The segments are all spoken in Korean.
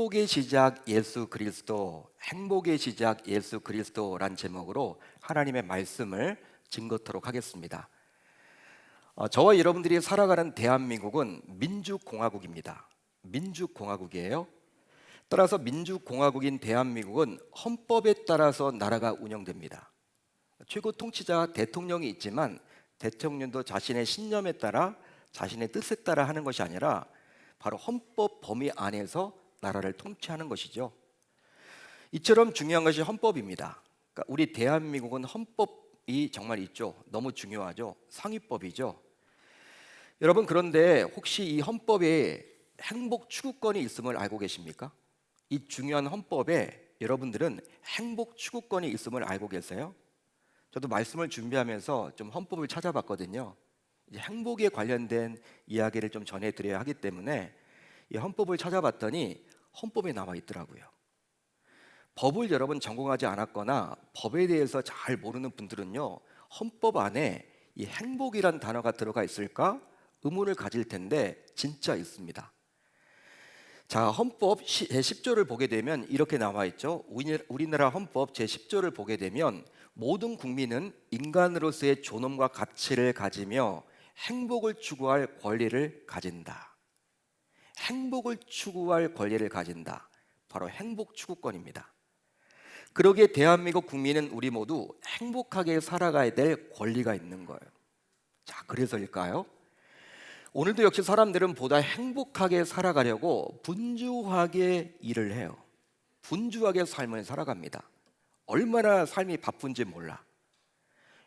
행복의 시작 예수 그리스도, 행복의 시작 예수 그리스도란 제목으로 하나님의 말씀을 증거토록 하겠습니다. 저와 여러분들이 살아가는 대한민국은 민주공화국입니다. 민주공화국이에요. 따라서 민주공화국인 대한민국은 헌법에 따라서 나라가 운영됩니다. 최고 통치자 대통령이 있지만 대통령도 자신의 신념에 따라 자신의 뜻에 따라 하는 것이 아니라 바로 헌법 범위 안에서 나라를 통치하는 것이죠. 이처럼 중요한 것이 헌법입니다. 그러니까 우리 대한민국은 헌법이 정말 있죠. 너무 중요하죠. 상위법이죠. 여러분, 그런데 혹시 이 헌법에 행복 추구권이 있음을 알고 계십니까? 이 중요한 헌법에 여러분들은 행복 추구권이 있음을 알고 계세요? 저도 말씀을 준비하면서 좀 헌법을 찾아봤거든요. 이제 행복에 관련된 이야기를 좀 전해드려야 하기 때문에 이 헌법을 찾아봤더니 헌법에 나와 있더라고요. 법을 여러분 전공하지 않았거나 법에 대해서 잘 모르는 분들은요, 헌법 안에 이 행복이란 단어가 들어가 있을까 의문을 가질 텐데 진짜 있습니다. 자, 헌법 제10조를 보게 되면 이렇게 나와 있죠. 우리나라 헌법 제10조를 보게 되면 모든 국민은 인간으로서의 존엄과 가치를 가지며 행복을 추구할 권리를 가진다. 행복을 추구할 권리를 가진다. 바로 행복 추구권입니다. 그러기에 대한민국 국민은 우리 모두 행복하게 살아가야 될 권리가 있는 거예요. 자, 그래서일까요? 오늘도 역시 사람들은 보다 행복하게 살아가려고 분주하게 일을 해요. 분주하게 삶을 살아갑니다. 얼마나 삶이 바쁜지 몰라.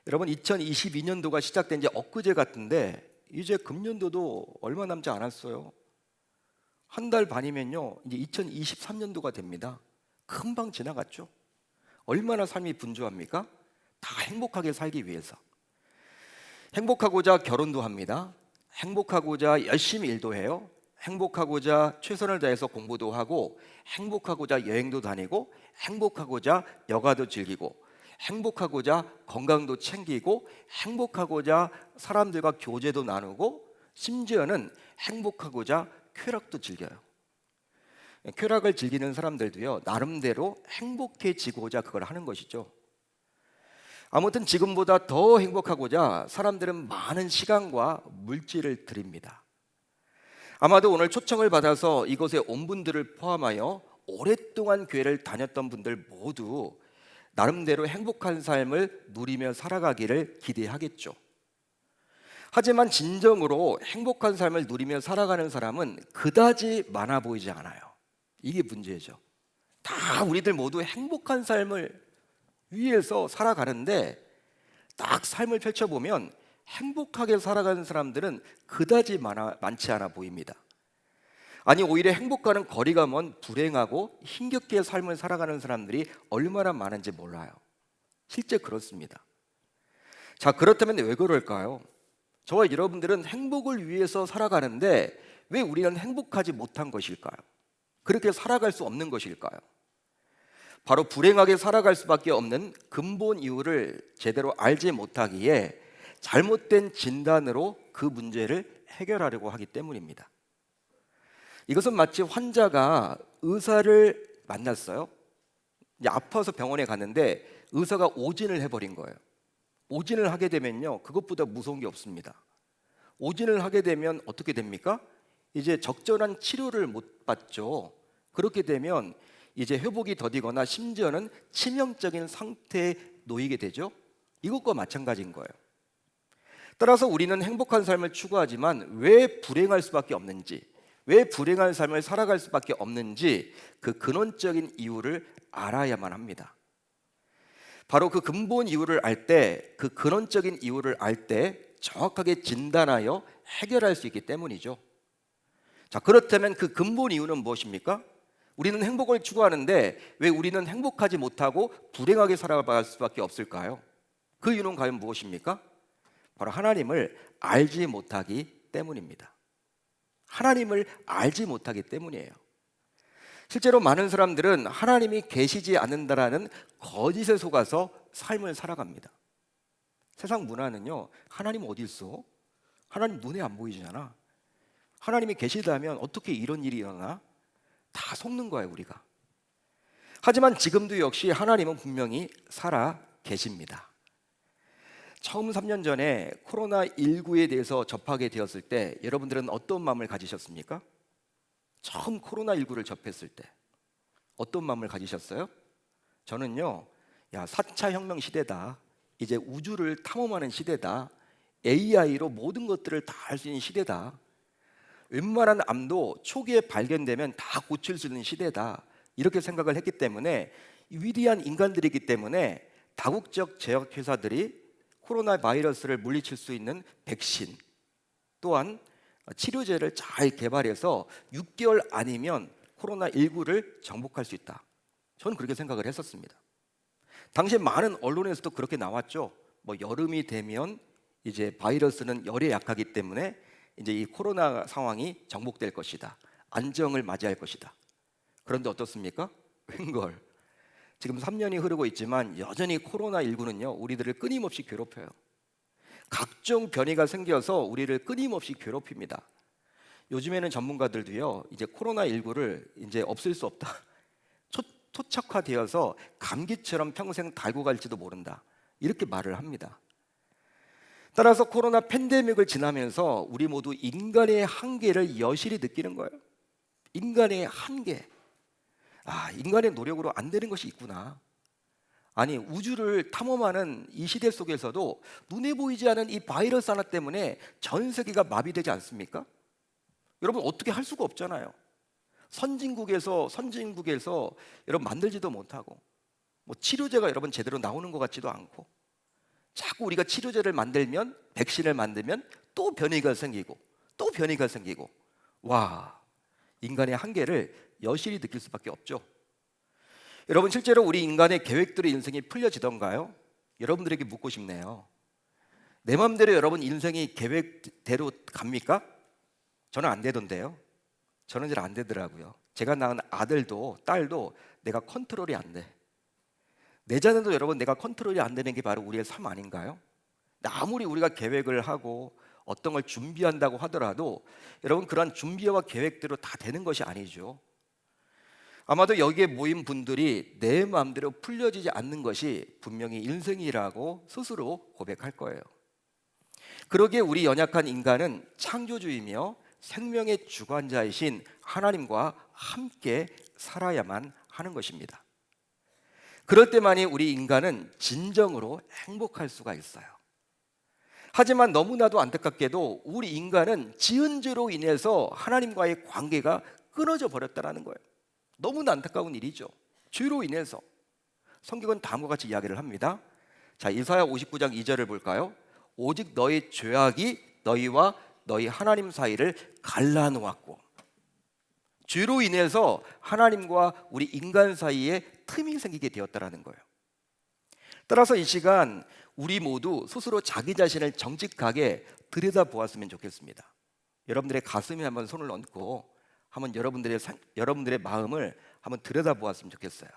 여러분, 2022년도가 시작된 지 엊그제 같은데 이제 금년도도 얼마 남지 않았어요. 한 달 반이면요 이제 2023년도가 됩니다. 금방 지나갔죠. 얼마나 삶이 분주합니까? 다 행복하게 살기 위해서. 행복하고자 결혼도 합니다. 행복하고자 열심히 일도 해요. 행복하고자 최선을 다해서 공부도 하고, 행복하고자 여행도 다니고, 행복하고자 여가도 즐기고, 행복하고자 건강도 챙기고, 행복하고자 사람들과 교제도 나누고, 심지어는 행복하고자 쾌락도 즐겨요. 쾌락을 즐기는 사람들도요, 나름대로 행복해지고자 그걸 하는 것이죠. 아무튼 지금보다 더 행복하고자 사람들은 많은 시간과 물질을 드립니다. 아마도 오늘 초청을 받아서 이곳에 온 분들을 포함하여 오랫동안 교회를 다녔던 분들 모두 나름대로 행복한 삶을 누리며 살아가기를 기대하겠죠. 하지만 진정으로 행복한 삶을 누리며 살아가는 사람은 그다지 많아 보이지 않아요. 이게 문제죠. 다 우리들 모두 행복한 삶을 위해서 살아가는데 딱 삶을 펼쳐보면 행복하게 살아가는 사람들은 그다지 많지 않아 보입니다. 아니, 오히려 행복과는 거리가 먼 불행하고 힘겹게 삶을 살아가는 사람들이 얼마나 많은지 몰라요. 실제 그렇습니다. 자, 그렇다면 왜 그럴까요? 저와 여러분들은 행복을 위해서 살아가는데 왜 우리는 행복하지 못한 것일까요? 그렇게 살아갈 수 없는 것일까요? 바로 불행하게 살아갈 수밖에 없는 근본 이유를 제대로 알지 못하기에 잘못된 진단으로 그 문제를 해결하려고 하기 때문입니다. 이것은 마치 환자가 의사를 만났어요. 이제 아파서 병원에 갔는데 의사가 오진을 해버린 거예요. 오진을 하게 되면요, 그것보다 무서운 게 없습니다. 오진을 하게 되면 어떻게 됩니까? 이제 적절한 치료를 못 받죠. 그렇게 되면 이제 회복이 더디거나 심지어는 치명적인 상태에 놓이게 되죠. 이것과 마찬가지인 거예요. 따라서 우리는 행복한 삶을 추구하지만 왜 불행할 수밖에 없는지, 왜 불행한 삶을 살아갈 수밖에 없는지 그 근원적인 이유를 알아야만 합니다. 바로 그 근본 이유를 알 때, 그 근원적인 이유를 알 때 정확하게 진단하여 해결할 수 있기 때문이죠. 자, 그렇다면 그 근본 이유는 무엇입니까? 우리는 행복을 추구하는데 왜 우리는 행복하지 못하고 불행하게 살아갈 수밖에 없을까요? 그 이유는 과연 무엇입니까? 바로 하나님을 알지 못하기 때문입니다. 하나님을 알지 못하기 때문이에요. 실제로 많은 사람들은 하나님이 계시지 않는다라는 거짓에 속아서 삶을 살아갑니다. 세상 문화는요, 하나님 어디 있어? 하나님 눈에 안 보이잖아. 하나님이 계시다면 어떻게 이런 일이 일어나? 다 속는 거예요, 우리가. 하지만 지금도 역시 하나님은 분명히 살아 계십니다. 처음 3년 전에 코로나19에 대해서 접하게 되었을 때 여러분들은 어떤 마음을 가지셨습니까? 처음 코로나19를 접했을 때 어떤 마음을 가지셨어요? 저는요, 야, 4차 혁명 시대다. 이제 우주를 탐험하는 시대다. AI로 모든 것들을 다 할 수 있는 시대다. 웬만한 암도 초기에 발견되면 다 고칠 수 있는 시대다. 이렇게 생각을 했기 때문에 위대한 인간들이기 때문에 다국적 제약회사들이 코로나 바이러스를 물리칠 수 있는 백신 또한 치료제를 잘 개발해서 6개월 아니면 코로나19를 정복할 수 있다. 저는 그렇게 생각을 했었습니다. 당시에 많은 언론에서도 그렇게 나왔죠. 뭐 여름이 되면 이제 바이러스는 열에 약하기 때문에 이제 이 코로나 상황이 정복될 것이다. 안정을 맞이할 것이다. 그런데 어떻습니까? 웬걸. 지금 3년이 흐르고 있지만 여전히 코로나19는요, 우리들을 끊임없이 괴롭혀요. 각종 변이가 생겨서 우리를 끊임없이 괴롭힙니다. 요즘에는 전문가들도요, 이제 코로나19를 이제 없앨 수 없다. 토착화되어서 감기처럼 평생 달고 갈지도 모른다. 이렇게 말을 합니다. 따라서 코로나 팬데믹을 지나면서 우리 모두 인간의 한계를 여실히 느끼는 거예요. 인간의 한계. 아, 인간의 노력으로 안 되는 것이 있구나. 아니, 우주를 탐험하는 이 시대 속에서도 눈에 보이지 않은 이 바이러스 하나 때문에 전 세계가 마비되지 않습니까? 여러분, 어떻게 할 수가 없잖아요. 선진국에서 여러분 만들지도 못하고, 뭐 치료제가 여러분 제대로 나오는 것 같지도 않고, 자꾸 우리가 치료제를 만들면, 백신을 만들면 또 변이가 생기고 또 변이가 생기고, 와, 인간의 한계를 여실히 느낄 수밖에 없죠. 여러분, 실제로 우리 인간의 계획대로 인생이 풀려지던가요? 여러분들에게 묻고 싶네요. 내 마음대로 여러분 인생이 계획대로 갑니까? 저는 안 되던데요. 저는 잘 안 되더라고요. 제가 낳은 아들도 딸도 내가 컨트롤이 안 돼. 내 자녀도 여러분 내가 컨트롤이 안 되는 게 바로 우리의 삶 아닌가요? 아무리 우리가 계획을 하고 어떤 걸 준비한다고 하더라도 여러분 그런 준비와 계획대로 다 되는 것이 아니죠. 아마도 여기에 모인 분들이 내 마음대로 풀려지지 않는 것이 분명히 인생이라고 스스로 고백할 거예요. 그러기에 우리 연약한 인간은 창조주이며 생명의 주관자이신 하나님과 함께 살아야만 하는 것입니다. 그럴 때만이 우리 인간은 진정으로 행복할 수가 있어요. 하지만 너무나도 안타깝게도 우리 인간은 지은 죄로 인해서 하나님과의 관계가 끊어져 버렸다는 거예요. 너무나 안타까운 일이죠. 죄로 인해서. 성경은 다음과 같이 이야기를 합니다. 자, 이사야 59장 2절을 볼까요? 오직 너의 죄악이 너희와 너희 하나님 사이를 갈라놓았고, 죄로 인해서 하나님과 우리 인간 사이에 틈이 생기게 되었다는 거예요. 따라서 이 시간 우리 모두 스스로 자기 자신을 정직하게 들여다보았으면 좋겠습니다. 여러분들의 가슴에 한번 손을 얹고 한번 여러분들의 마음을 한번 들여다보았으면 좋겠어요.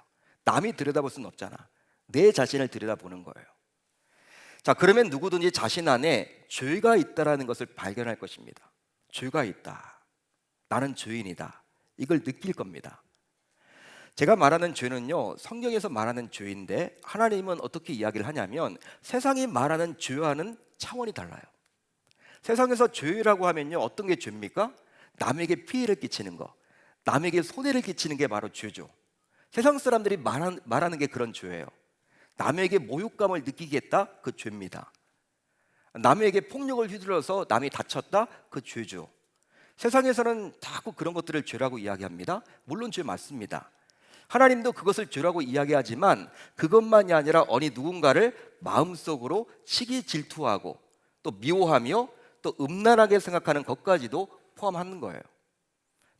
남이 들여다볼 수는 없잖아. 내 자신을 들여다보는 거예요. 자, 그러면 누구든지 자신 안에 죄가 있다라는 것을 발견할 것입니다. 죄가 있다. 나는 죄인이다. 이걸 느낄 겁니다. 제가 말하는 죄는요, 성경에서 말하는 죄인데 하나님은 어떻게 이야기를 하냐면 세상이 말하는 죄와는 차원이 달라요. 세상에서 죄라고 하면요, 어떤 게 죄입니까? 남에게 피해를 끼치는 거, 남에게 손해를 끼치는 게 바로 죄죠. 세상 사람들이 말하는 게 그런 죄예요. 남에게 모욕감을 느끼게 했다? 그 죄입니다. 남에게 폭력을 휘둘러서 남이 다쳤다? 그 죄죠. 세상에서는 자꾸 그런 것들을 죄라고 이야기합니다. 물론 죄 맞습니다. 하나님도 그것을 죄라고 이야기하지만 그것만이 아니라 어느 누군가를 마음속으로 시기 질투하고 또 미워하며 또 음란하게 생각하는 것까지도 포함하는 거예요.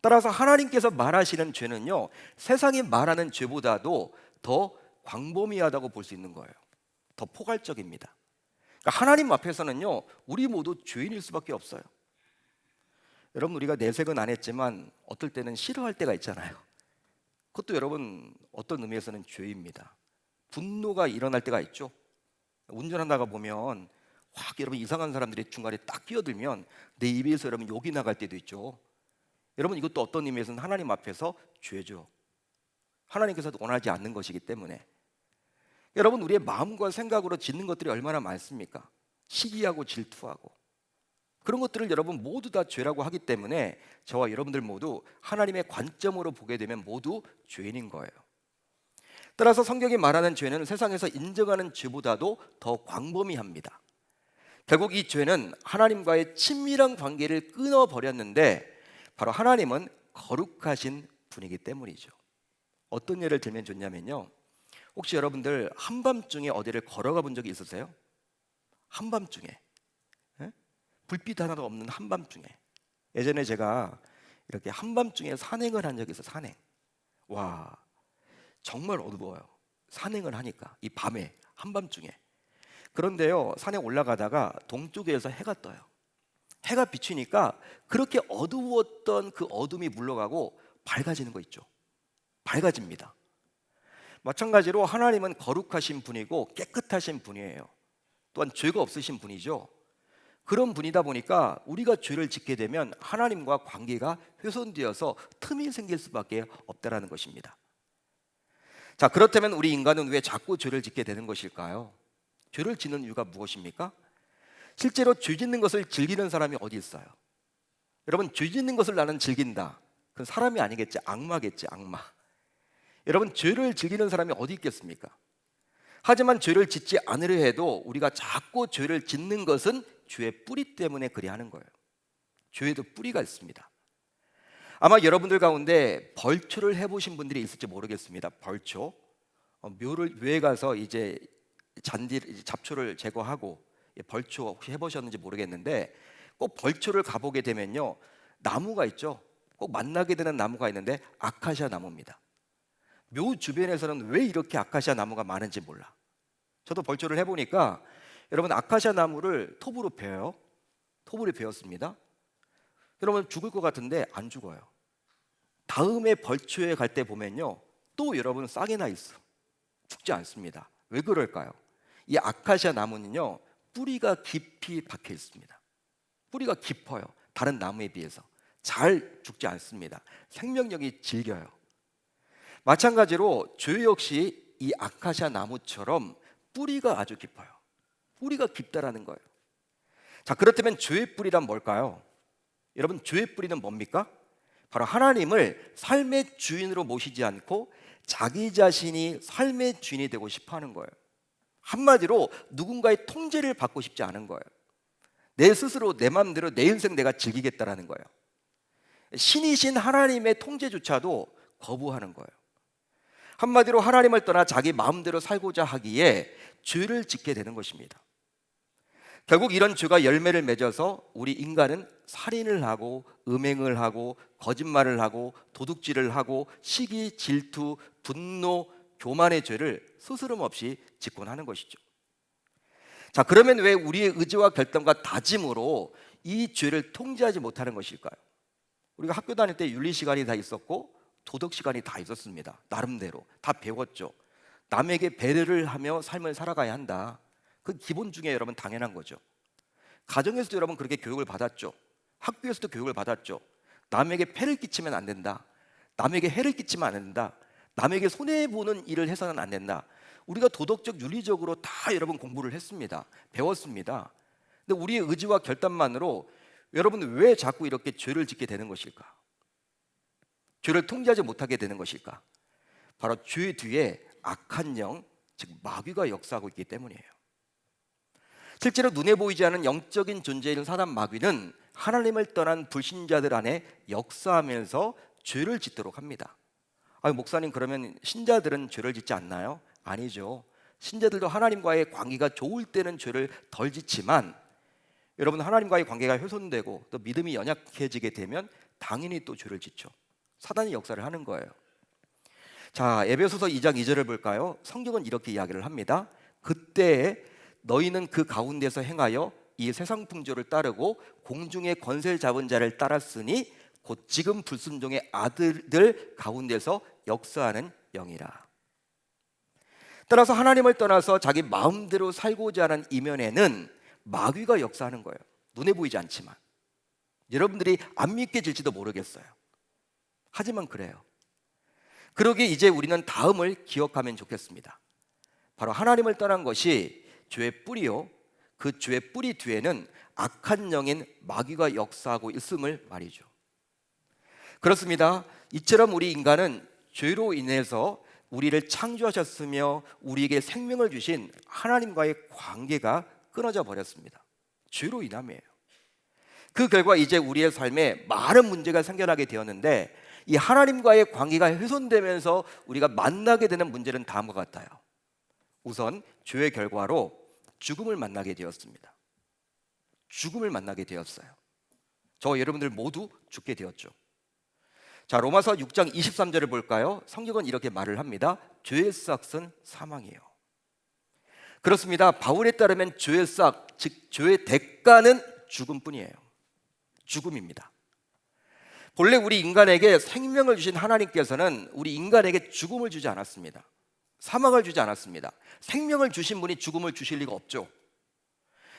따라서 하나님께서 말하시는 죄는요, 세상이 말하는 죄보다도 더 광범위하다고 볼 수 있는 거예요. 더 포괄적입니다. 그러니까 하나님 앞에서는요, 우리 모두 죄인일 수밖에 없어요. 여러분, 우리가 내색은 안 했지만 어떨 때는 싫어할 때가 있잖아요. 그것도 여러분 어떤 의미에서는 죄입니다. 분노가 일어날 때가 있죠. 운전하다가 보면 확 여러분 이상한 사람들이 중간에 딱 끼어들면 내 입에서 여러분 욕이 나갈 때도 있죠. 여러분, 이것도 어떤 의미에서는 하나님 앞에서 죄죠. 하나님께서도 원하지 않는 것이기 때문에. 여러분, 우리의 마음과 생각으로 짓는 것들이 얼마나 많습니까? 시기하고 질투하고 그런 것들을 여러분 모두 다 죄라고 하기 때문에 저와 여러분들 모두 하나님의 관점으로 보게 되면 모두 죄인인 거예요. 따라서 성경이 말하는 죄는 세상에서 인정하는 죄보다도 더 광범위합니다. 결국 이 죄는 하나님과의 친밀한 관계를 끊어버렸는데 바로 하나님은 거룩하신 분이기 때문이죠. 어떤 예를 들면 좋냐면요, 혹시 여러분들 한밤중에 어디를 걸어가 본 적이 있으세요? 한밤중에, 예? 불빛 하나도 없는 한밤중에. 예전에 제가 이렇게 한밤중에 산행을 한 적이 있어요. 산행. 와, 정말 어두워요. 산행을 하니까 이 밤에 한밤중에. 그런데요, 산에 올라가다가 동쪽에서 해가 떠요. 해가 비치니까 그렇게 어두웠던 그 어둠이 물러가고 밝아지는 거 있죠. 밝아집니다. 마찬가지로 하나님은 거룩하신 분이고 깨끗하신 분이에요. 또한 죄가 없으신 분이죠. 그런 분이다 보니까 우리가 죄를 짓게 되면 하나님과 관계가 훼손되어서 틈이 생길 수밖에 없다라는 것입니다. 자, 그렇다면 우리 인간은 왜 자꾸 죄를 짓게 되는 것일까요? 죄를 짓는 이유가 무엇입니까? 실제로 죄 짓는 것을 즐기는 사람이 어디 있어요? 여러분, 죄 짓는 것을 나는 즐긴다. 그건 사람이 아니겠지, 악마겠지, 악마. 여러분, 죄를 즐기는 사람이 어디 있겠습니까? 하지만 죄를 짓지 않으려 해도 우리가 자꾸 죄를 짓는 것은 죄의 뿌리 때문에 그리하는 거예요. 죄에도 뿌리가 있습니다. 아마 여러분들 가운데 벌초를 해보신 분들이 있을지 모르겠습니다. 벌초, 묘에 가서 이제 잡초를 제거하고 벌초 혹시 해보셨는지 모르겠는데 꼭 벌초를 가보게 되면요, 나무가 있죠. 꼭 만나게 되는 나무가 있는데 아카시아 나무입니다. 묘 주변에서는 왜 이렇게 아카시아 나무가 많은지 몰라. 저도 벌초를 해보니까 여러분, 아카시아 나무를 톱으로 베어요. 톱으로 베었습니다. 여러분, 죽을 것 같은데 안 죽어요. 다음에 벌초에 갈 때 보면요, 또 여러분 싹이 나 있어. 죽지 않습니다. 왜 그럴까요? 이 아카시아 나무는요, 뿌리가 깊이 박혀 있습니다. 뿌리가 깊어요. 다른 나무에 비해서 잘 죽지 않습니다. 생명력이 질겨요. 마찬가지로 죄 역시 이 아카시아 나무처럼 뿌리가 아주 깊어요. 뿌리가 깊다라는 거예요. 자, 그렇다면 죄의 뿌리란 뭘까요? 여러분, 죄의 뿌리는 뭡니까? 바로 하나님을 삶의 주인으로 모시지 않고 자기 자신이 삶의 주인이 되고 싶어 하는 거예요. 한마디로 누군가의 통제를 받고 싶지 않은 거예요. 내 스스로 내 마음대로 내 인생 내가 즐기겠다라는 거예요. 신이신 하나님의 통제조차도 거부하는 거예요. 한마디로 하나님을 떠나 자기 마음대로 살고자 하기에 죄를 짓게 되는 것입니다. 결국 이런 죄가 열매를 맺어서 우리 인간은 살인을 하고 음행을 하고 거짓말을 하고 도둑질을 하고 시기, 질투, 분노, 교만의 죄를 스스럼 없이 짓곤 하는 것이죠. 자, 그러면 왜 우리의 의지와 결단과 다짐으로 이 죄를 통제하지 못하는 것일까요? 우리가 학교 다닐 때 윤리 시간이 다 있었고 도덕 시간이 다 있었습니다. 나름대로 다 배웠죠. 남에게 배려를 하며 삶을 살아가야 한다. 그 기본 중에 여러분 당연한 거죠. 가정에서도 여러분 그렇게 교육을 받았죠. 학교에서도 교육을 받았죠. 남에게 폐를 끼치면 안 된다. 남에게 해를 끼치면 안 된다. 남에게 손해보는 일을 해서는 안 된다. 우리가 도덕적 윤리적으로 다 여러분 공부를 했습니다. 배웠습니다. 근데 우리의 의지와 결단만으로 여러분 왜 자꾸 이렇게 죄를 짓게 되는 것일까? 죄를 통제하지 못하게 되는 것일까? 바로 죄 뒤에 악한 영, 즉 마귀가 역사하고 있기 때문이에요. 실제로 눈에 보이지 않는 영적인 존재인 사단 마귀는 하나님을 떠난 불신자들 안에 역사하면서 죄를 짓도록 합니다. 목사님, 그러면 신자들은 죄를 짓지 않나요? 아니죠. 신자들도 하나님과의 관계가 좋을 때는 죄를 덜 짓지만 여러분, 하나님과의 관계가 훼손되고 또 믿음이 연약해지게 되면 당연히 또 죄를 짓죠. 사단이 역사를 하는 거예요. 자, 에베소서 2장 2절을 볼까요? 성경은 이렇게 이야기를 합니다. 그때 너희는 그 가운데서 행하여 이 세상 풍조를 따르고 공중의 권세를 잡은 자를 따랐으니 곧 지금 불순종의 아들들 가운데서 역사하는 영이라. 따라서 하나님을 떠나서 자기 마음대로 살고자 하는 이면에는 마귀가 역사하는 거예요. 눈에 보이지 않지만 여러분들이 안 믿게 질지도 모르겠어요. 하지만 그래요. 그러기에 이제 우리는 다음을 기억하면 좋겠습니다. 바로 하나님을 떠난 것이 죄의 뿌리요, 그 죄의 뿌리 뒤에는 악한 영인 마귀가 역사하고 있음을 말이죠. 그렇습니다. 이처럼 우리 인간은 죄로 인해서 우리를 창조하셨으며 우리에게 생명을 주신 하나님과의 관계가 끊어져 버렸습니다. 죄로 인함이에요. 그 결과 이제 우리의 삶에 많은 문제가 생겨나게 되었는데, 이 하나님과의 관계가 훼손되면서 우리가 만나게 되는 문제는 다음과 같아요. 우선 죄의 결과로 죽음을 만나게 되었습니다. 죽음을 만나게 되었어요. 저와 여러분들 모두 죽게 되었죠. 자, 로마서 6장 23절을 볼까요? 성경은 이렇게 말을 합니다. 죄의 삭은 사망이에요. 그렇습니다. 바울에 따르면 죄의 삭, 즉 죄의 대가는 죽음뿐이에요. 죽음입니다. 본래 우리 인간에게 생명을 주신 하나님께서는 우리 인간에게 죽음을 주지 않았습니다. 사망을 주지 않았습니다. 생명을 주신 분이 죽음을 주실 리가 없죠.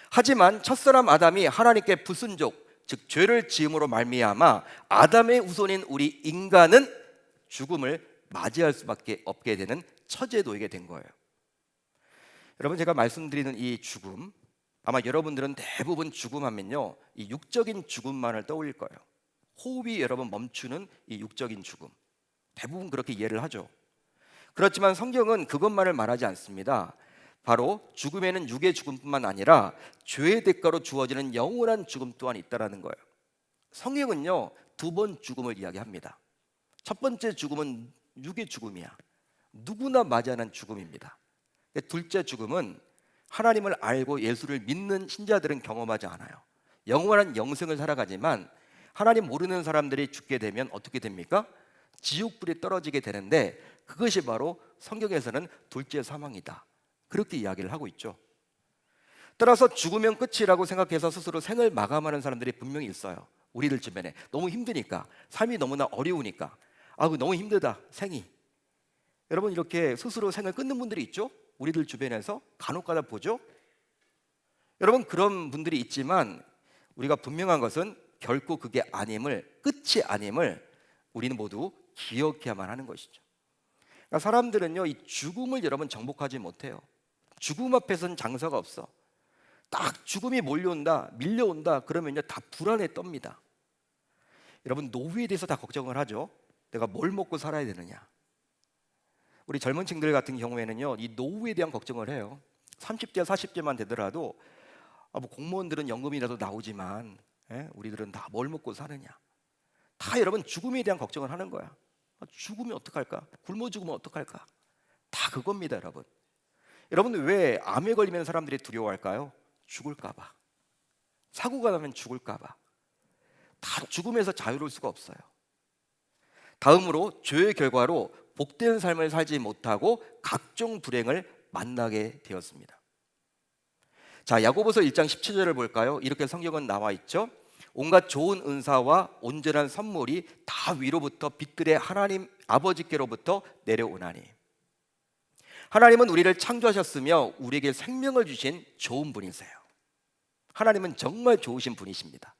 하지만 첫사람 아담이 하나님께 불순종, 즉 죄를 지음으로 말미암아 아담의 후손인 우리 인간은 죽음을 맞이할 수밖에 없게 되는 처지에 놓이게 된 거예요. 여러분, 제가 말씀드리는 이 죽음, 아마 여러분들은 대부분 죽음하면요, 이 육적인 죽음만을 떠올릴 거예요. 호흡이 여러분 멈추는 이 육적인 죽음, 대부분 그렇게 이해를 하죠. 그렇지만 성경은 그것만을 말하지 않습니다. 바로 죽음에는 육의 죽음뿐만 아니라 죄의 대가로 주어지는 영원한 죽음 또한 있다라는 거예요. 성경은요, 두 번 죽음을 이야기합니다. 첫 번째 죽음은 육의 죽음이야. 누구나 맞이하는 죽음입니다. 둘째 죽음은 하나님을 알고 예수를 믿는 신자들은 경험하지 않아요. 영원한 영생을 살아가지만 하나님 모르는 사람들이 죽게 되면 어떻게 됩니까? 지옥불에 떨어지게 되는데, 그것이 바로 성경에서는 둘째 사망이다, 그렇게 이야기를 하고 있죠. 따라서 죽으면 끝이라고 생각해서 스스로 생을 마감하는 사람들이 분명히 있어요. 우리들 주변에 너무 힘드니까, 삶이 너무나 어려우니까, 너무 힘들다 생이, 여러분 이렇게 스스로 생을 끊는 분들이 있죠. 우리들 주변에서 간혹가다 보죠. 여러분, 그런 분들이 있지만 우리가 분명한 것은 결코 그게 아님을, 끝이 아님을 우리는 모두 기억해야만 하는 것이죠. 그러니까 사람들은요, 이 죽음을 여러분 정복하지 못해요. 죽음 앞에서는 장사가 없어. 딱 죽음이 몰려온다, 밀려온다 그러면요, 다 불안에 떱니다. 여러분, 노후에 대해서 다 걱정을 하죠. 내가 뭘 먹고 살아야 되느냐. 우리 젊은 층들 같은 경우에는요, 이 노후에 대한 걱정을 해요. 30대, 40대만 되더라도 뭐 공무원들은 연금이라도 나오지만 우리들은 다 뭘 먹고 사느냐. 다 여러분 죽음에 대한 걱정을 하는 거야. 죽으면 어떡할까? 굶어 죽으면 어떡할까? 다 그겁니다, 여러분. 여러분, 왜 암에 걸리면 사람들이 두려워할까요? 죽을까 봐. 사고가 나면 죽을까 봐. 다 죽음에서 자유로울 수가 없어요. 다음으로 죄의 결과로 복된 삶을 살지 못하고 각종 불행을 만나게 되었습니다. 자, 야고보서 1장 17절을 볼까요? 이렇게 성경은 나와 있죠. 온갖 좋은 은사와 온전한 선물이 다 위로부터 빛들의 하나님 아버지께로부터 내려오나니. 하나님은 우리를 창조하셨으며 우리에게 생명을 주신 좋은 분이세요. 하나님은 정말 좋으신 분이십니다.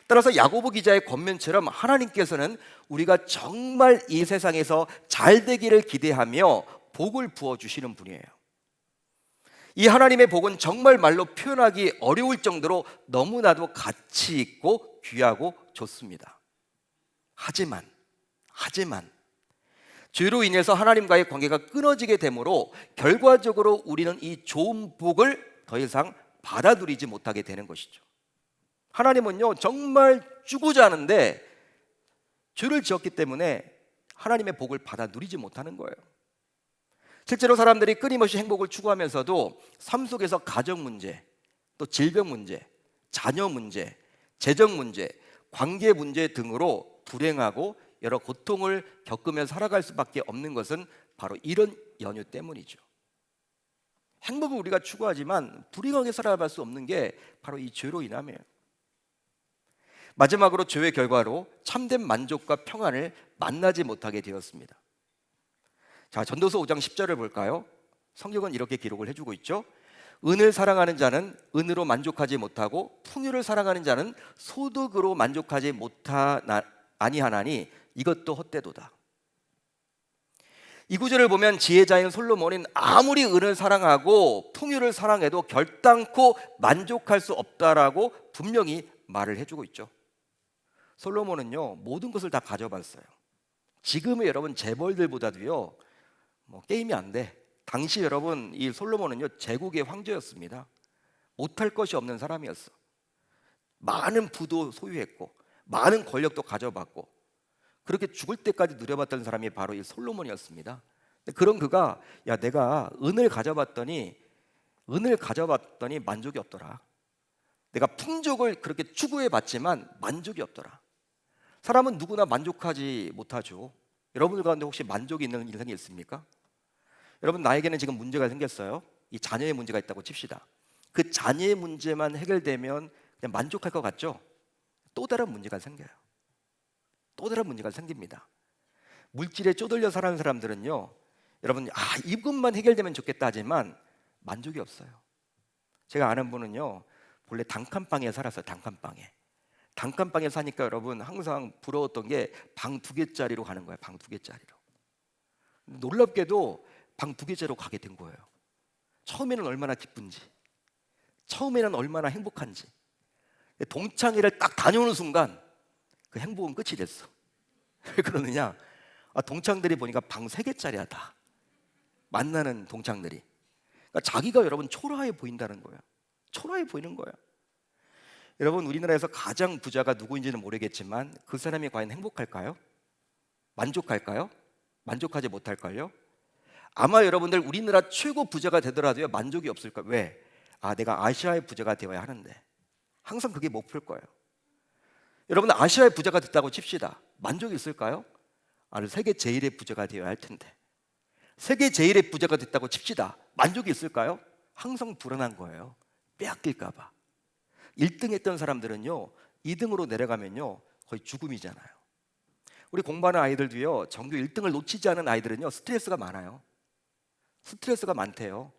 따라서 야고보 기자의 권면처럼 하나님께서는 우리가 정말 이 세상에서 잘 되기를 기대하며 복을 부어주시는 분이에요. 이 하나님의 복은 정말 말로 표현하기 어려울 정도로 너무나도 가치 있고 귀하고 좋습니다. 하지만 죄로 인해서 하나님과의 관계가 끊어지게 되므로 결과적으로 우리는 이 좋은 복을 더 이상 받아 누리지 못하게 되는 것이죠. 하나님은요, 정말 주고자 하는데 죄를 지었기 때문에 하나님의 복을 받아 누리지 못하는 거예요. 실제로 사람들이 끊임없이 행복을 추구하면서도 삶 속에서 가정 문제, 또 질병 문제, 자녀 문제, 재정 문제, 관계 문제 등으로 불행하고 여러 고통을 겪으며 살아갈 수밖에 없는 것은 바로 이런 연유 때문이죠. 행복을 우리가 추구하지만 불행하게 살아갈 수 없는 게 바로 이 죄로 인함이에요. 마지막으로 죄의 결과로 참된 만족과 평안을 만나지 못하게 되었습니다. 자, 전도서 5장 10절을 볼까요? 성경은 이렇게 기록을 해주고 있죠. 은을 사랑하는 자는 은으로 만족하지 못하고 풍요를 사랑하는 자는 소득으로 만족하지 아니하나니 이것도 헛되도다. 이 구절을 보면 지혜자인 솔로몬은 아무리 은을 사랑하고 풍요를 사랑해도 결단코 만족할 수 없다라고 분명히 말을 해주고 있죠. 솔로몬은요, 모든 것을 다 가져봤어요. 지금의 여러분 재벌들보다도요, 게임이 안 돼. 당시 여러분 이 솔로몬은요, 제국의 황제였습니다. 못할 것이 없는 사람이었어. 많은 부도 소유했고 많은 권력도 가져봤고 그렇게 죽을 때까지 누려봤던 사람이 바로 이 솔로몬이었습니다. 그런 그가 야 내가 은을 가져봤더니 만족이 없더라. 내가 풍족을 그렇게 추구해봤지만 만족이 없더라. 사람은 누구나 만족하지 못하죠. 여러분들 가운데 혹시 만족이 있는 인생이 있습니까? 여러분 나에게는 지금 문제가 생겼어요. 이 자녀의 문제가 있다고 칩시다. 그 자녀의 문제만 해결되면 그냥 만족할 것 같죠? 또 다른 문제가 생겨요. 또 다른 문제가 생깁니다. 물질에 쪼들려 사는 사람들은요, 여러분 이것만 해결되면 좋겠다 하지만 만족이 없어요. 제가 아는 분은요, 본래 단칸방에 살았어요. 단칸방에 사니까 여러분 항상 부러웠던 게 방 2개짜리로 가는 거예요. 방 2개짜리로. 놀랍게도 방 2개짜리로 가게 된 거예요. 처음에는 얼마나 기쁜지, 처음에는 얼마나 행복한지. 동창회를 딱 다녀오는 순간 그 행복은 끝이 됐어. 왜 그러느냐? 동창들이 보니까 방 3개짜리야 다. 만나는 동창들이. 그러니까 자기가 여러분 초라해 보인다는 거예요. 초라해 보이는 거예요. 여러분 우리나라에서 가장 부자가 누구인지는 모르겠지만 그 사람이 과연 행복할까요? 만족할까요? 만족하지 못할걸요? 아마 여러분들 우리나라 최고 부자가 되더라도요 만족이 없을 거예요. 왜? 내가 아시아의 부자가 되어야 하는데. 항상 그게 목표일 거예요. 여러분 아시아의 부자가 됐다고 칩시다. 만족이 있을까요? 세계 제일의 부자가 되어야 할 텐데. 세계 제일의 부자가 됐다고 칩시다. 만족이 있을까요? 항상 불안한 거예요. 빼앗길까 봐. 1등 했던 사람들은요 2등으로 내려가면요 거의 죽음이잖아요. 우리 공부하는 아이들도요 전교 1등을 놓치지 않은 아이들은요 스트레스가 많아요. 스트레스가 많대요.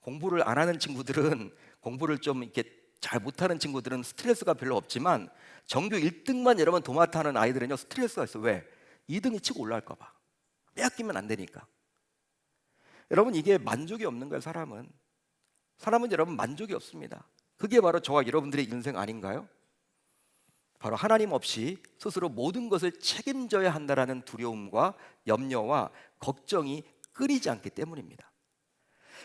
공부를 안 하는 친구들은, 공부를 좀 이렇게 잘 못하는 친구들은 스트레스가 별로 없지만 전교 1등만 여러분 도맡아 하는 아이들은요 스트레스가 있어요. 왜? 2등이 치고 올라갈까 봐. 빼앗기면 안 되니까. 여러분 이게 만족이 없는 거예요. 사람은 여러분 만족이 없습니다. 그게 바로 저와 여러분들의 인생 아닌가요? 바로 하나님 없이 스스로 모든 것을 책임져야 한다라는 두려움과 염려와 걱정이 끊이지 않기 때문입니다.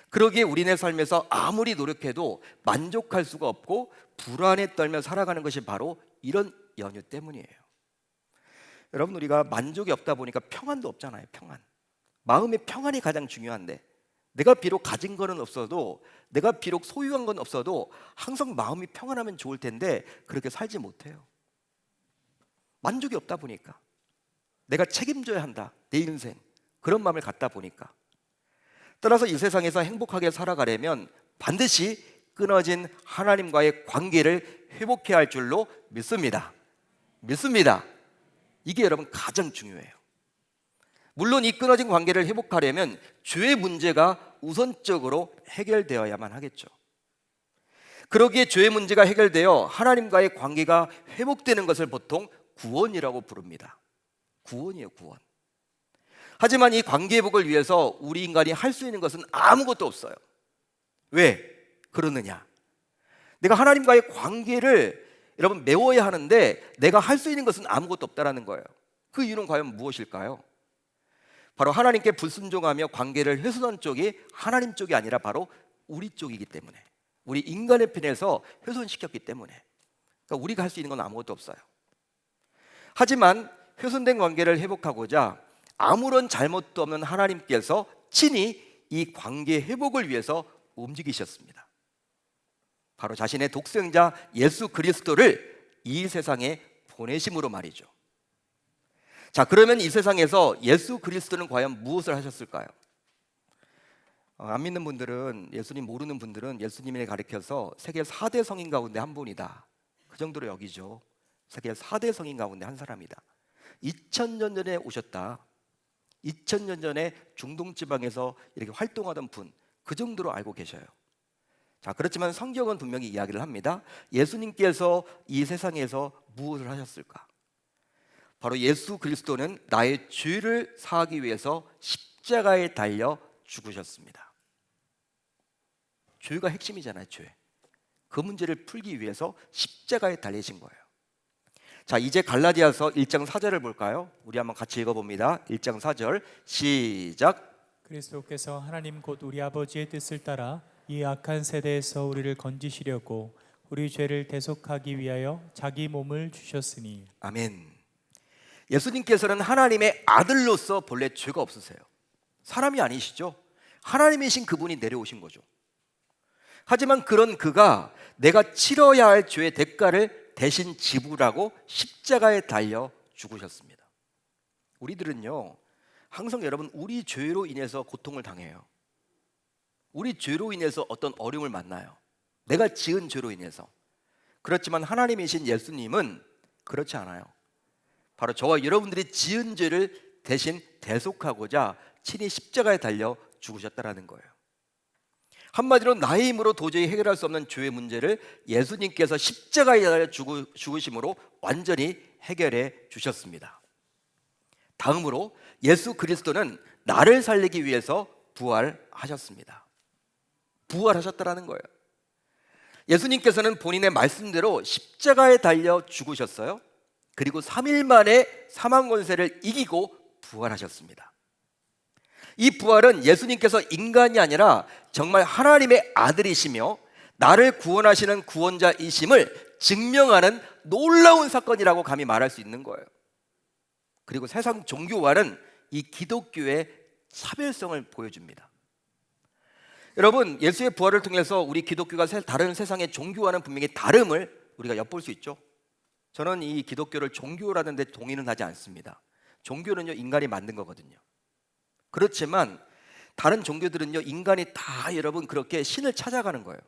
그러기에 우리네 삶에서 아무리 노력해도 만족할 수가 없고 불안에 떨며 살아가는 것이 바로 이런 연유 때문이에요. 여러분 우리가 만족이 없다 보니까 평안도 없잖아요. 평안. 마음의 평안이 가장 중요한데 내가 비록 가진 거는 없어도, 내가 비록 소유한 건 없어도 항상 마음이 평안하면 좋을 텐데 그렇게 살지 못해요. 만족이 없다 보니까, 내가 책임져야 한다 내 인생, 그런 마음을 갖다 보니까. 따라서 이 세상에서 행복하게 살아가려면 반드시 끊어진 하나님과의 관계를 회복해야 할 줄로 믿습니다. 이게 여러분 가장 중요해요. 물론 이 끊어진 관계를 회복하려면 죄의 문제가 우선적으로 해결되어야만 하겠죠. 그러기에 죄의 문제가 해결되어 하나님과의 관계가 회복되는 것을 보통 구원이라고 부릅니다. 구원이에요, 구원. 하지만 이 관계 회복을 위해서 우리 인간이 할 수 있는 것은 아무것도 없어요. 왜 그러느냐? 내가 하나님과의 관계를 여러분 메워야 하는데 내가 할 수 있는 것은 아무것도 없다라는 거예요. 그 이유는 과연 무엇일까요? 바로 하나님께 불순종하며 관계를 훼손한 쪽이 하나님 쪽이 아니라 바로 우리 쪽이기 때문에, 우리 인간의 편에서 훼손시켰기 때문에, 그러니까 우리가 할 수 있는 건 아무것도 없어요. 하지만 훼손된 관계를 회복하고자 아무런 잘못도 없는 하나님께서 친히 이 관계 회복을 위해서 움직이셨습니다. 바로 자신의 독생자 예수 그리스도를 이 세상에 보내심으로 말이죠. 자, 그러면 이 세상에서 예수 그리스도는 과연 무엇을 하셨을까요? 안 믿는 분들은, 예수님 모르는 분들은 예수님이 가르쳐서 세계 4대 성인 가운데 한 분이다, 그 정도로 여기죠. 세계 4대 성인 가운데 한 사람이다. 2000년 전에 오셨다. 2000년 전에 중동 지방에서 이렇게 활동하던 분, 그 정도로 알고 계셔요. 자, 그렇지만 성경은 분명히 이야기를 합니다. 예수님께서 이 세상에서 무엇을 하셨을까? 바로 예수 그리스도는 나의 죄를 사하기 위해서 십자가에 달려 죽으셨습니다. 죄가 핵심이잖아요. 죄. 그 문제를 풀기 위해서 십자가에 달리신 거예요. 자, 이제 갈라디아서 1장 4절을 볼까요? 우리 한번 같이 읽어봅니다. 1장 4절 시작. 그리스도께서 하나님 곧 우리 아버지의 뜻을 따라 이 악한 세대에서 우리를 건지시려고 우리 죄를 대속하기 위하여 자기 몸을 주셨으니. 아멘. 예수님께서는 하나님의 아들로서 본래 죄가 없으세요. 사람이 아니시죠? 하나님이신 그분이 내려오신 거죠. 하지만 그런 그가 내가 치러야 할 죄의 대가를 대신 지불하고 십자가에 달려 죽으셨습니다. 우리들은요, 항상 여러분 우리 죄로 인해서 고통을 당해요. 우리 죄로 인해서 어떤 어려움을 만나요. 내가 지은 죄로 인해서. 그렇지만 하나님이신 예수님은 그렇지 않아요. 바로 저와 여러분들이 지은 죄를 대신 대속하고자 친히 십자가에 달려 죽으셨다는 거예요. 한마디로 나의 힘으로 도저히 해결할 수 없는 죄의 문제를 예수님께서 십자가에 달려 죽으심으로 완전히 해결해 주셨습니다. 다음으로 예수 그리스도는 나를 살리기 위해서 부활하셨습니다. 부활하셨다는 거예요. 예수님께서는 본인의 말씀대로 십자가에 달려 죽으셨어요. 그리고 3일 만에 사망 권세를 이기고 부활하셨습니다. 이 부활은 예수님께서 인간이 아니라 정말 하나님의 아들이시며 나를 구원하시는 구원자이심을 증명하는 놀라운 사건이라고 감히 말할 수 있는 거예요. 그리고 세상 종교와는 이 기독교의 차별성을 보여줍니다. 여러분, 예수의 부활을 통해서 우리 기독교가 다른 세상의 종교와는 분명히 다름을 우리가 엿볼 수 있죠. 저는 이 기독교를 종교라는 데 동의는 하지 않습니다. 종교는요, 인간이 만든 거거든요. 그렇지만 다른 종교들은요, 인간이 다 여러분 그렇게 신을 찾아가는 거예요.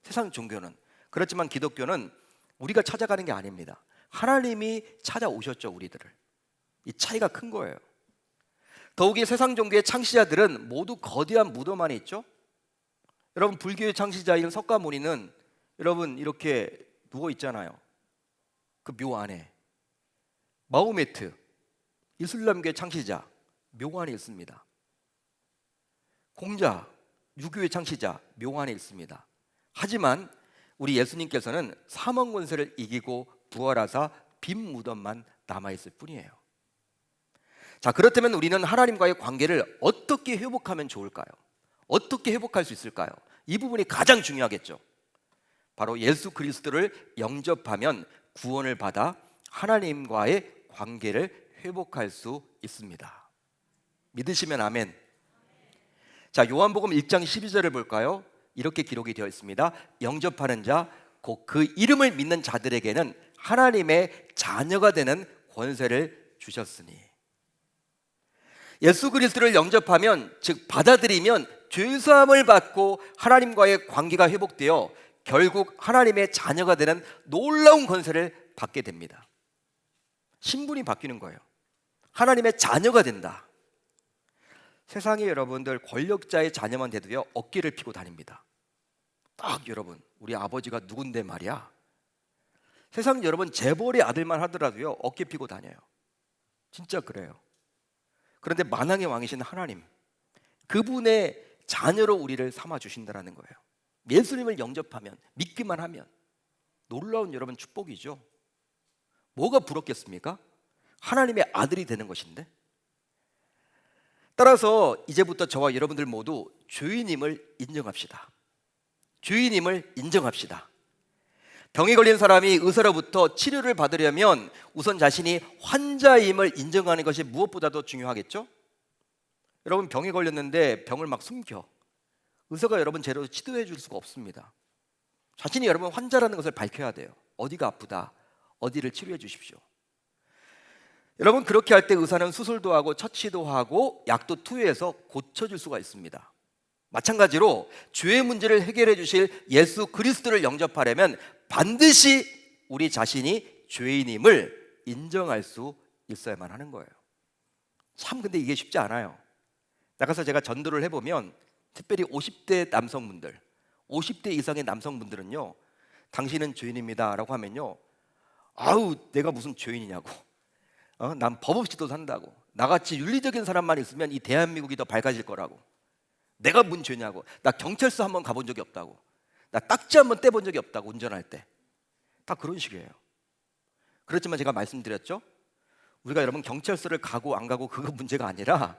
세상 종교는. 그렇지만 기독교는 우리가 찾아가는 게 아닙니다. 하나님이 찾아오셨죠, 우리들을. 이 차이가 큰 거예요. 더욱이 세상 종교의 창시자들은 모두 거대한 무덤 안에 있죠. 여러분, 불교의 창시자인 석가모니는 여러분 이렇게 누워 있잖아요. 그 묘 안에. 마호메트, 이슬람교의 창시자, 묘 안에 있습니다. 공자, 유교의 창시자, 묘 안에 있습니다. 하지만 우리 예수님께서는 사망 권세를 이기고 부활하사 빈 무덤만 남아있을 뿐이에요. 자, 그렇다면 우리는 하나님과의 관계를 어떻게 회복하면 좋을까요? 어떻게 회복할 수 있을까요? 이 부분이 가장 중요하겠죠. 바로 예수 그리스도를 영접하면 구원을 받아 하나님과의 관계를 회복할 수 있습니다. 믿으시면 아멘. 자, 요한복음 1장 12절을 볼까요? 이렇게 기록이 되어 있습니다. 영접하는 자, 곧 그 이름을 믿는 자들에게는 하나님의 자녀가 되는 권세를 주셨으니. 예수 그리스도를 영접하면, 즉 받아들이면 죄사함을 받고 하나님과의 관계가 회복되어 결국 하나님의 자녀가 되는 놀라운 권세를 받게 됩니다. 신분이 바뀌는 거예요. 하나님의 자녀가 된다. 세상에 여러분들 권력자의 자녀만 돼도요, 어깨를 피고 다닙니다. 딱 여러분, 우리 아버지가 누군데 말이야. 세상 여러분 재벌의 아들만 하더라도요, 어깨 피고 다녀요. 진짜 그래요. 그런데 만왕의 왕이신 하나님, 그분의 자녀로 우리를 삼아 주신다는 거예요. 예수님을 영접하면, 믿기만 하면 놀라운 여러분 축복이죠. 뭐가 부럽겠습니까? 하나님의 아들이 되는 것인데. 따라서 이제부터 저와 여러분들 모두 죄인임을 인정합시다. 죄인임을 인정합시다. 병에 걸린 사람이 의사로부터 치료를 받으려면 우선 자신이 환자임을 인정하는 것이 무엇보다도 중요하겠죠? 여러분, 병에 걸렸는데 병을 막 숨겨. 의사가 여러분 제대로 치료해 줄 수가 없습니다. 자신이 여러분 환자라는 것을 밝혀야 돼요. 어디가 아프다, 어디를 치료해 주십시오. 여러분, 그렇게 할 때 의사는 수술도 하고 처치도 하고 약도 투여해서 고쳐줄 수가 있습니다. 마찬가지로 죄의 문제를 해결해 주실 예수 그리스도를 영접하려면 반드시 우리 자신이 죄인임을 인정할 수 있어야만 하는 거예요. 참 근데 이게 쉽지 않아요. 나가서 제가 전도를 해보면 특별히 50대 남성분들, 50대 이상의 남성분들은요, 당신은 죄인입니다 라고 하면요, 아우 내가 무슨 죄인이냐고, 난 법 없이도 산다고. 나같이 윤리적인 사람만 있으면 이 대한민국이 더 밝아질 거라고. 내가 뭔 죄냐고. 나 경찰서 한번 가본 적이 없다고. 나 딱지 한번 떼본 적이 없다고. 운전할 때 다 그런 식이에요. 그렇지만 제가 말씀드렸죠, 우리가 여러분 경찰서를 가고 안 가고 그거 문제가 아니라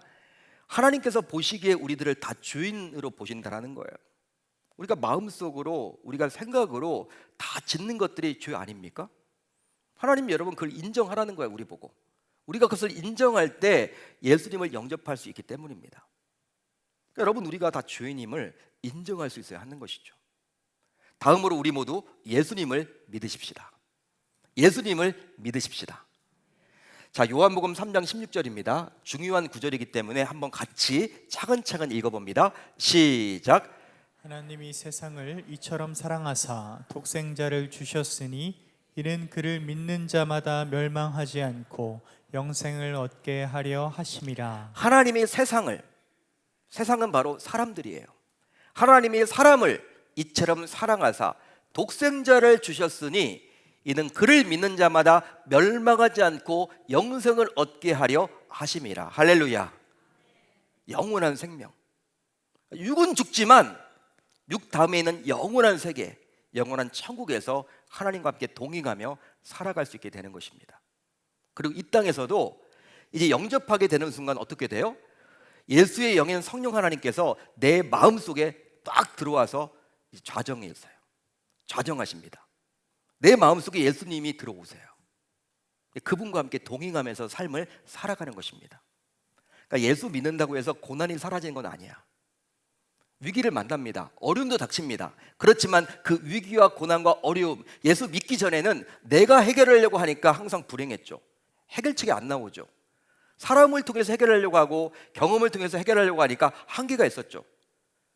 하나님께서 보시기에 우리들을 다 주인으로 보신다라는 거예요. 우리가 마음속으로, 우리가 생각으로 다 짓는 것들이 죄 아닙니까? 하나님 여러분 그걸 인정하라는 거예요. 우리 보고 우리가 그것을 인정할 때 예수님을 영접할 수 있기 때문입니다. 그러니까 여러분 우리가 다 죄인임을 인정할 수 있어야 하는 것이죠. 다음으로 우리 모두 예수님을 믿으십시다. 예수님을 믿으십시다. 자, 요한복음 3장 16절입니다. 중요한 구절이기 때문에 한번 같이 차근차근 읽어봅니다. 시작. 하나님이 세상을 이처럼 사랑하사 독생자를 주셨으니 이는 그를 믿는 자마다 멸망하지 않고 영생을 얻게 하려 하심이라. 하나님이 세상은 바로 사람들이에요. 하나님이 사람을 이처럼 사랑하사 독생자를 주셨으니 이는 그를 믿는 자마다 멸망하지 않고 영생을 얻게 하려 하심이라. 할렐루야. 영원한 생명. 육은 죽지만 육 다음에 있는 영원한 세계, 영원한 천국에서 하나님과 함께 동행하며 살아갈 수 있게 되는 것입니다. 그리고 이 땅에서도 이제 영접하게 되는 순간 어떻게 돼요? 예수의 영인 성령 하나님께서 내 마음속에 딱 들어와서 좌정해 있어요. 좌정하십니다. 내 마음속에 예수님이 들어오세요. 그분과 함께 동행하면서 삶을 살아가는 것입니다. 그러니까 예수 믿는다고 해서 고난이 사라지는 건 아니야. 위기를 만납니다. 어려움도 닥칩니다. 그렇지만 그 위기와 고난과 어려움, 예수 믿기 전에는 내가 해결하려고 하니까 항상 불행했죠. 해결책이 안 나오죠. 사람을 통해서 해결하려고 하고 경험을 통해서 해결하려고 하니까 한계가 있었죠.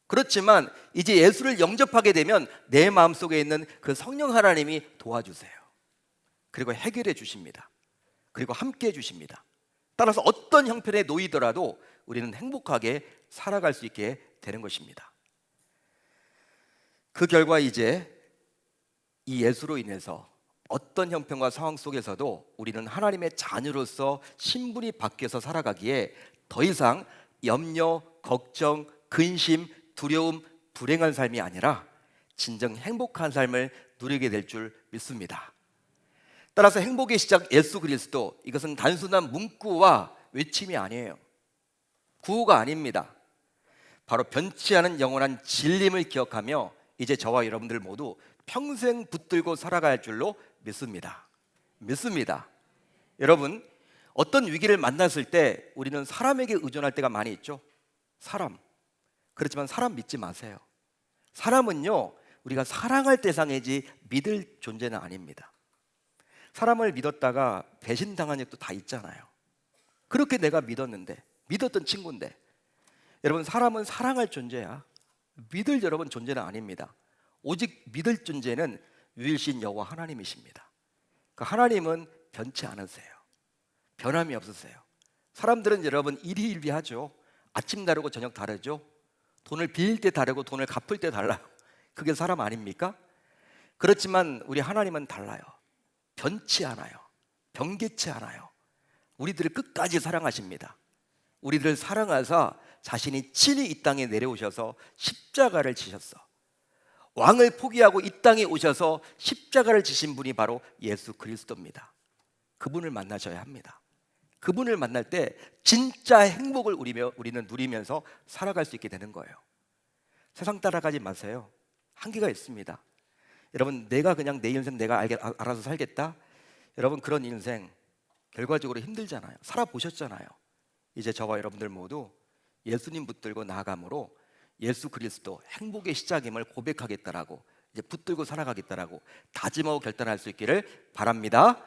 그렇지만 이제 예수를 영접하게 되면 내 마음속에 있는 그 성령 하나님이 도와주세요. 그리고 해결해 주십니다. 그리고 함께 해 주십니다. 따라서 어떤 형편에 놓이더라도 우리는 행복하게 살아갈 수 있게 되는 것입니다. 그 결과 이제 이 예수로 인해서 어떤 형편과 상황 속에서도 우리는 하나님의 자녀로서 신분이 바뀌어서 살아가기에 더 이상 염려, 걱정, 근심, 두려움, 불행한 삶이 아니라 진정 행복한 삶을 누리게 될 줄 믿습니다. 따라서 행복의 시작 예수 그리스도, 이것은 단순한 문구와 외침이 아니에요. 구호가 아닙니다. 바로 변치 않은 영원한 진림을 기억하며 이제 저와 여러분들 모두 평생 붙들고 살아갈 줄로 믿습니다. 여러분, 어떤 위기를 만났을 때 우리는 사람에게 의존할 때가 많이 있죠. 그렇지만 사람 믿지 마세요. 사람은요, 우리가 사랑할 대상이지 믿을 존재는 아닙니다. 사람을 믿었다가 배신당한 적도 다 있잖아요. 그렇게 내가 믿었던 친구인데, 여러분 사람은 사랑할 존재야. 믿을 여러분 존재는 아닙니다. 오직 믿을 존재는 유일신 여호와 하나님이십니다. 그 하나님은 변치 않으세요. 변함이 없으세요. 사람들은 여러분 일희일비하죠. 아침 다르고 저녁 다르죠. 돈을 빌릴 때 다르고 돈을 갚을 때 달라요. 그게 사람 아닙니까? 그렇지만 우리 하나님은 달라요. 변치 않아요. 변개치 않아요. 우리들을 끝까지 사랑하십니다. 우리들을 사랑하사 자신이 친히 이 땅에 내려오셔서 십자가를 지셨어. 왕을 포기하고 이 땅에 오셔서 십자가를 지신 분이 바로 예수 그리스도입니다. 그분을 만나셔야 합니다. 그분을 만날 때 진짜 행복을 우리는 누리면서 살아갈 수 있게 되는 거예요. 세상 따라가지 마세요. 한계가 있습니다. 여러분, 내가 그냥 내 인생 내가 알아서 살겠다? 여러분, 그런 인생 결과적으로 힘들잖아요. 살아보셨잖아요. 이제 저와 여러분들 모두 예수님 붙들고 나아감으로 예수 그리스도 행복의 시작임을 고백하겠다라고, 이제 붙들고 살아가겠다라고 다짐하고 결단할 수 있기를 바랍니다.